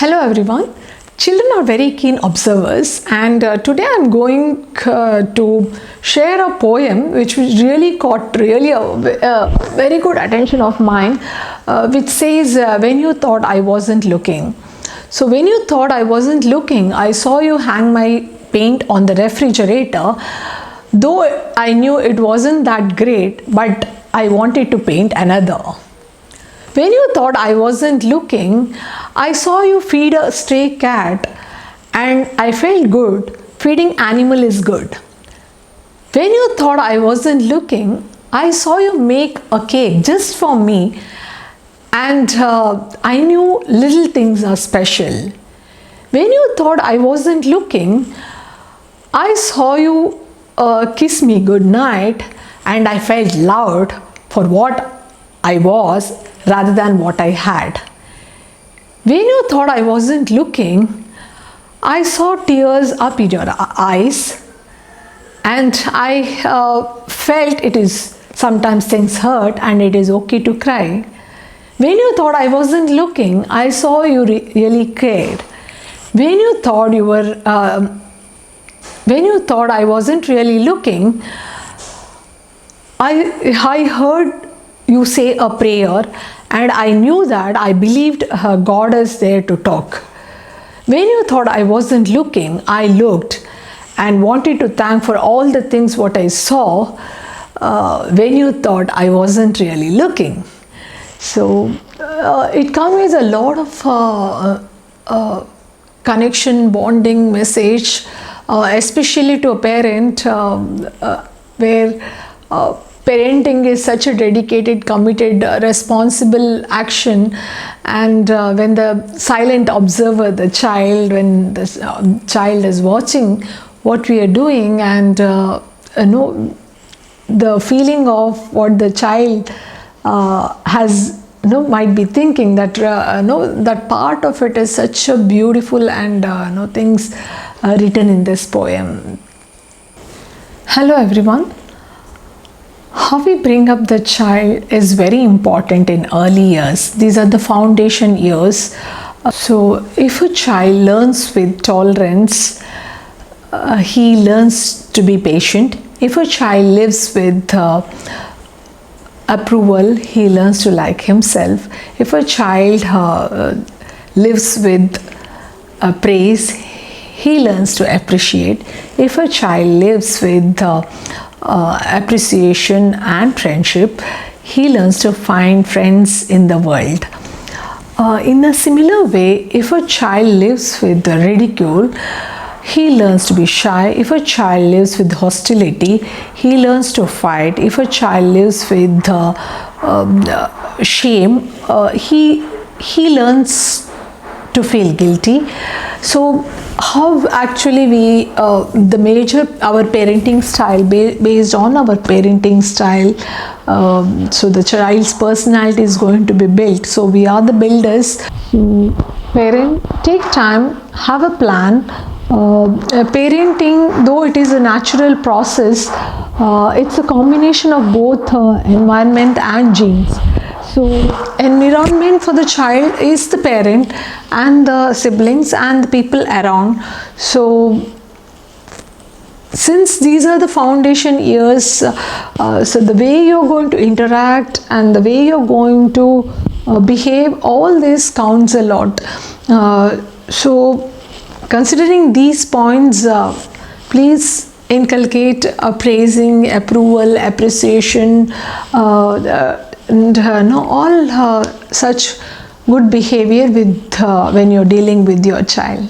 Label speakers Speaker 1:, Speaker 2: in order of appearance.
Speaker 1: Hello everyone. Children are very keen observers, and today I'm going to share a poem which really caught a very good attention of mine, which says, when you thought I wasn't looking. So when you thought I wasn't looking, I saw you hang my paint on the refrigerator. Though I knew it wasn't that great, but I wanted to paint another. When you thought I wasn't looking, I saw you feed a stray cat, and I felt good. Feeding animal is good. When you thought I wasn't looking, I saw you make a cake just for me, and I knew little things are special. When you thought I wasn't looking, I saw you kiss me goodnight, and I felt loud for what I was rather than what I had. When you thought I wasn't looking, I saw tears up in your eyes, and I felt it is sometimes things hurt and it is okay to cry. When you thought I wasn't looking, I saw you really cared. When you thought I wasn't really looking, I heard you say a prayer, and I knew that I believed God is there to talk. When you thought I wasn't looking, I looked and wanted to thank for all the things what I saw when you thought I wasn't really looking. So it conveys a lot of connection, bonding message, especially to a parent where parenting is such a dedicated, committed, responsible action, and when the silent observer, the child, when the child is watching what we are doing, and the feeling of what the child has might be thinking, that that part of it is such a beautiful and things written in this poem. Hello everyone. How we bring up the child is very important in early years. These are the foundation years. So if a child learns with tolerance, he learns to be patient. If a child lives with approval, he learns to like himself. If a child lives with praise, he learns to appreciate. If a child lives with appreciation and friendship, he learns to find friends in the world. In a similar way, if a child lives with ridicule, he learns to be shy. If a child lives with hostility, he learns to fight. If a child lives with shame, he learns to feel guilty. So how actually we our parenting style, based on our parenting style, so the child's personality is going to be built. So we are the builders. Parent, take time, have a plan. Parenting, though it is a natural process, it's a combination of both environment and genes. So environment for the child is the parent and the siblings and the people around. So since these are the foundation years, so the way you're going to interact and the way you're going to behave, all this counts a lot. So considering these points, please inculcate praising, approval, appreciation, and all such good behavior with when you're dealing with your child.